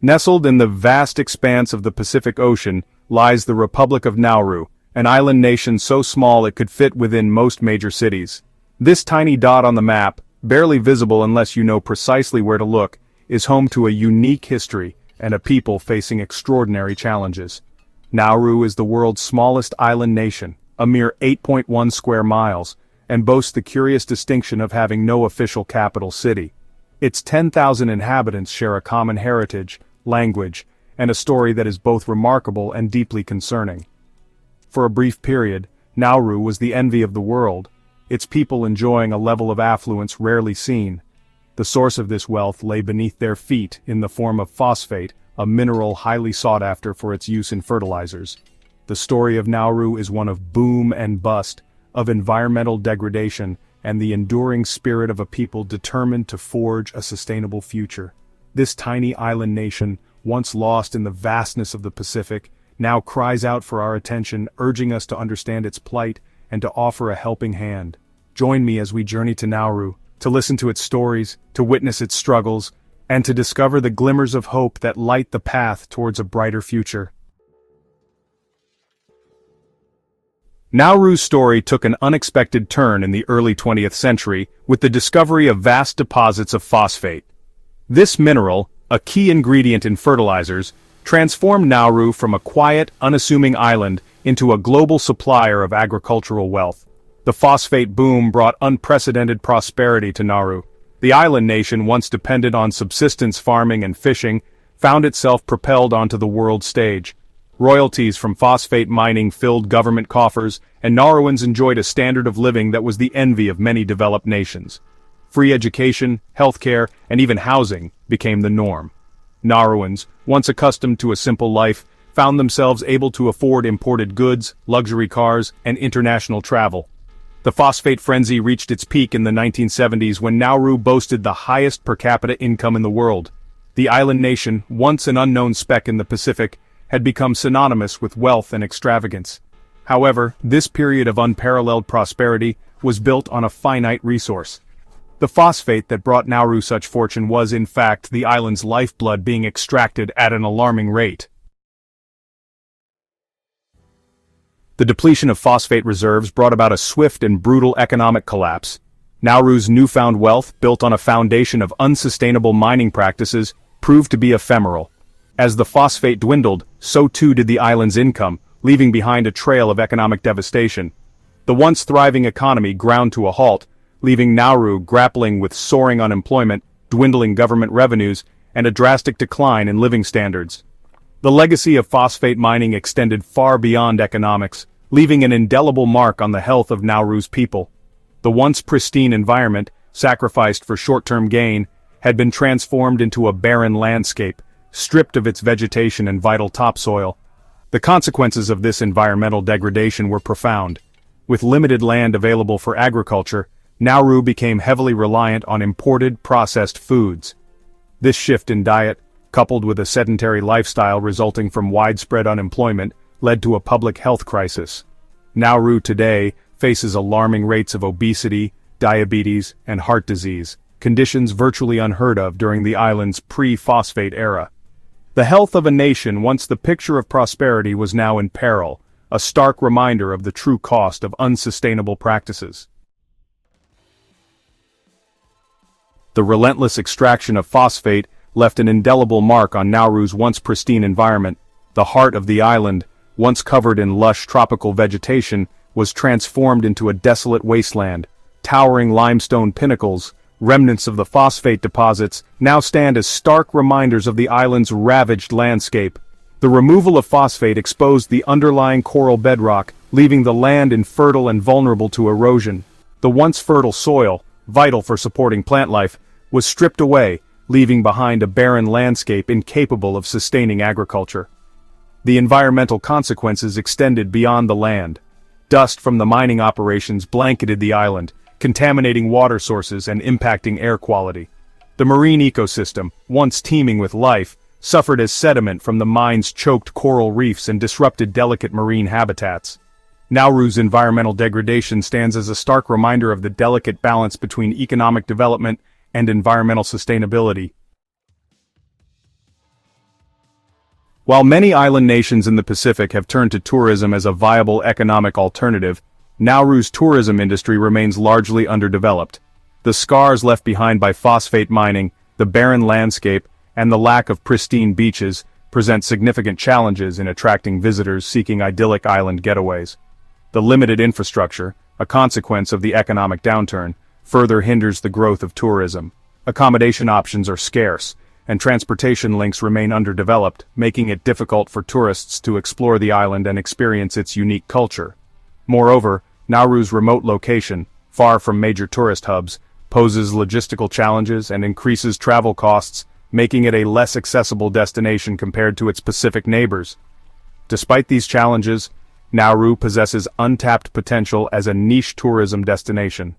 Nestled in the vast expanse of the Pacific Ocean lies the Republic of Nauru, an island nation so small it could fit within most major cities. This tiny dot on the map, barely visible unless you know precisely where to look, is home to a unique history and a people facing extraordinary challenges. Nauru is the world's smallest island nation, a mere 8.1 square miles, and boasts the curious distinction of having no official capital city. Its 10,000 inhabitants share a common heritage, language, and a story that is both remarkable and deeply concerning. For a brief period, Nauru was the envy of the world, its people enjoying a level of affluence rarely seen. The source of this wealth lay beneath their feet in the form of phosphate, a mineral highly sought after for its use in fertilizers. The story of Nauru is one of boom and bust, of environmental degradation, and the enduring spirit of a people determined to forge a sustainable future. This tiny island nation, once lost in the vastness of the Pacific, now cries out for our attention, urging us to understand its plight and to offer a helping hand. Join me as we journey to Nauru, to listen to its stories, to witness its struggles, and to discover the glimmers of hope that light the path towards a brighter future. Nauru's story took an unexpected turn in the early 20th century with the discovery of vast deposits of phosphate. This mineral, a key ingredient in fertilizers, transformed Nauru from a quiet, unassuming island into a global supplier of agricultural wealth. The phosphate boom brought unprecedented prosperity to Nauru. The island nation, once dependent on subsistence farming and fishing, found itself propelled onto the world stage. Royalties from phosphate mining filled government coffers, and Nauruans enjoyed a standard of living that was the envy of many developed nations. Free education, healthcare, and even housing became the norm. Nauruans, once accustomed to a simple life, found themselves able to afford imported goods, luxury cars, and international travel. The phosphate frenzy reached its peak in the 1970s when Nauru boasted the highest per capita income in the world. The island nation, once an unknown speck in the Pacific, had become synonymous with wealth and extravagance. However, this period of unparalleled prosperity was built on a finite resource. The phosphate that brought Nauru such fortune was, in fact, the island's lifeblood being extracted at an alarming rate. The depletion of phosphate reserves brought about a swift and brutal economic collapse. Nauru's newfound wealth, built on a foundation of unsustainable mining practices, proved to be ephemeral. As the phosphate dwindled, so too did the island's income, leaving behind a trail of economic devastation. The once thriving economy ground to a halt, leaving Nauru grappling with soaring unemployment, dwindling government revenues, and a drastic decline in living standards. The legacy of phosphate mining extended far beyond economics, leaving an indelible mark on the health of Nauru's people. The once pristine environment, sacrificed for short-term gain, had been transformed into a barren landscape, stripped of its vegetation and vital topsoil. The consequences of this environmental degradation were profound. With limited land available for agriculture, Nauru became heavily reliant on imported, processed foods. This shift in diet, coupled with a sedentary lifestyle resulting from widespread unemployment, led to a public health crisis. Nauru today faces alarming rates of obesity, diabetes, and heart disease, conditions virtually unheard of during the island's pre-phosphate era. The health of a nation once the picture of prosperity was now in peril, a stark reminder of the true cost of unsustainable practices. The relentless extraction of phosphate left an indelible mark on Nauru's once pristine environment. The heart of the island, once covered in lush tropical vegetation, was transformed into a desolate wasteland. Towering limestone pinnacles, remnants of the phosphate deposits, now stand as stark reminders of the island's ravaged landscape. The removal of phosphate exposed the underlying coral bedrock, leaving the land infertile and vulnerable to erosion. The once fertile soil, vital for supporting plant life, was stripped away, leaving behind a barren landscape incapable of sustaining agriculture. The environmental consequences extended beyond the land. Dust from the mining operations blanketed the island, contaminating water sources and impacting air quality. The marine ecosystem, once teeming with life, suffered as sediment from the mine's choked coral reefs and disrupted delicate marine habitats. Nauru's environmental degradation stands as a stark reminder of the delicate balance between economic development and environmental sustainability. While many island nations in the Pacific have turned to tourism as a viable economic alternative, Nauru's tourism industry remains largely underdeveloped. The scars left behind by phosphate mining, the barren landscape, and the lack of pristine beaches present significant challenges in attracting visitors seeking idyllic island getaways. The limited infrastructure, a consequence of the economic downturn, further hinders the growth of tourism. Accommodation options are scarce, and transportation links remain underdeveloped, making it difficult for tourists to explore the island and experience its unique culture. Moreover, Nauru's remote location, far from major tourist hubs, poses logistical challenges and increases travel costs, making it a less accessible destination compared to its Pacific neighbors. Despite these challenges, Nauru possesses untapped potential as a niche tourism destination.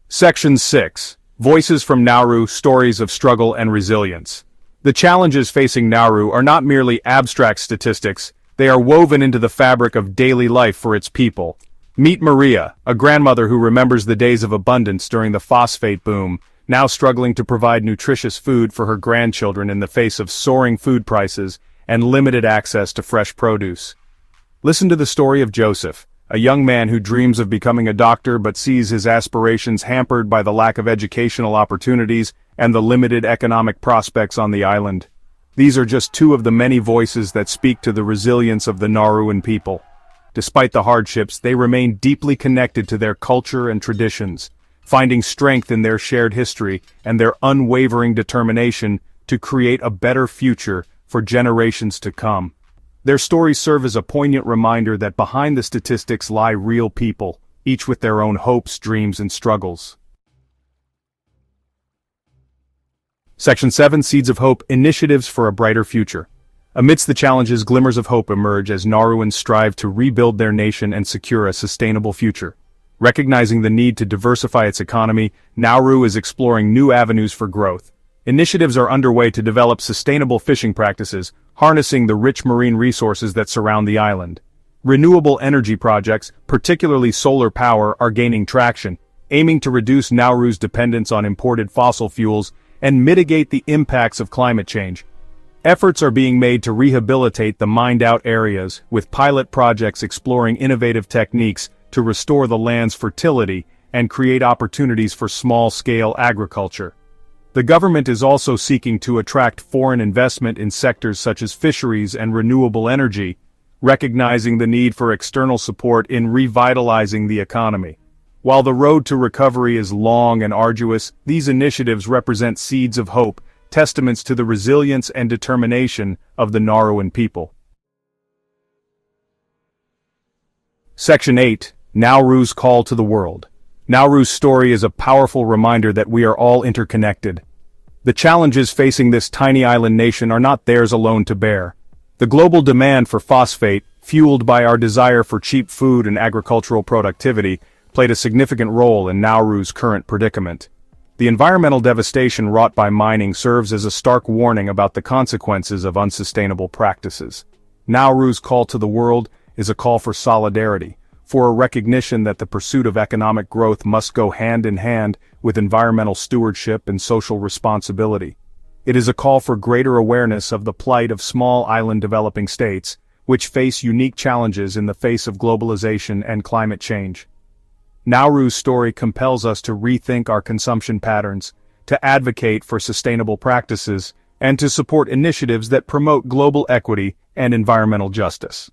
Section 6. Voices from Nauru: Stories of Struggle and Resilience. The challenges facing Nauru are not merely abstract statistics, they are woven into the fabric of daily life for its people. Meet Maria, a grandmother who remembers the days of abundance during the phosphate boom, now struggling to provide nutritious food for her grandchildren in the face of soaring food prices and limited access to fresh produce. Listen to the story of Joseph, a young man who dreams of becoming a doctor but sees his aspirations hampered by the lack of educational opportunities and the limited economic prospects on the island. These are just two of the many voices that speak to the resilience of the Nauruan people. Despite the hardships, they remain deeply connected to their culture and traditions, finding strength in their shared history and their unwavering determination to create a better future for generations to come. Their stories serve as a poignant reminder that behind the statistics lie real people, each with their own hopes, dreams, and struggles. Section 7. Seeds of Hope: Initiatives for a Brighter Future. Amidst the challenges, glimmers of hope emerge as Nauruans strive to rebuild their nation and secure a sustainable future. Recognizing the need to diversify its economy, Nauru is exploring new avenues for growth. Initiatives are underway to develop sustainable fishing practices, harnessing the rich marine resources that surround the island. Renewable energy projects, particularly solar power, are gaining traction, aiming to reduce Nauru's dependence on imported fossil fuels and mitigate the impacts of climate change. Efforts are being made to rehabilitate the mined-out areas, with pilot projects exploring innovative techniques to restore the land's fertility and create opportunities for small-scale agriculture. The government is also seeking to attract foreign investment in sectors such as fisheries and renewable energy, recognizing the need for external support in revitalizing the economy. While the road to recovery is long and arduous, these initiatives represent seeds of hope, testaments to the resilience and determination of the Nauruan people. Section 8. Nauru's Call to the World. Nauru's story is a powerful reminder that we are all interconnected. The challenges facing this tiny island nation are not theirs alone to bear. The global demand for phosphate, fueled by our desire for cheap food and agricultural productivity, played a significant role in Nauru's current predicament. The environmental devastation wrought by mining serves as a stark warning about the consequences of unsustainable practices. Nauru's call to the world is a call for solidarity, for a recognition that the pursuit of economic growth must go hand in hand with environmental stewardship and social responsibility. It is a call for greater awareness of the plight of small island developing states, which face unique challenges in the face of globalization and climate change. Nauru's story compels us to rethink our consumption patterns, to advocate for sustainable practices, and to support initiatives that promote global equity and environmental justice.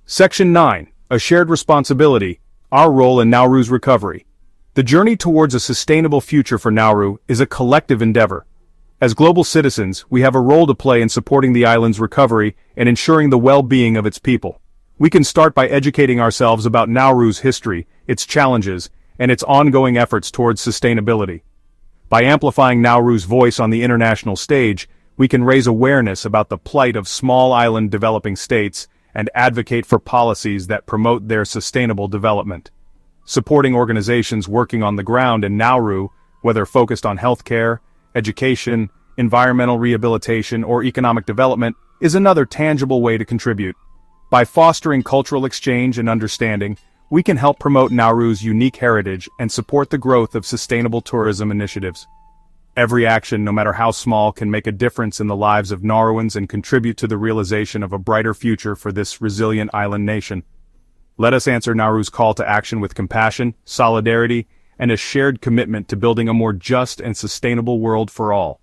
Section 9. A Shared Responsibility: Our Role in Nauru's Recovery. The journey towards a sustainable future for Nauru is a collective endeavor. As global citizens, we have a role to play in supporting the island's recovery and ensuring the well-being of its people. We can start by educating ourselves about Nauru's history, its challenges, and its ongoing efforts towards sustainability. By amplifying Nauru's voice on the international stage, we can raise awareness about the plight of small island developing states and advocate for policies that promote their sustainable development. Supporting organizations working on the ground in Nauru, whether focused on healthcare, education, environmental rehabilitation, or economic development, is another tangible way to contribute. By fostering cultural exchange and understanding, we can help promote Nauru's unique heritage and support the growth of sustainable tourism initiatives. Every action, no matter how small, can make a difference in the lives of Nauruans and contribute to the realization of a brighter future for this resilient island nation. Let us answer Nauru's call to action with compassion, solidarity, and a shared commitment to building a more just and sustainable world for all.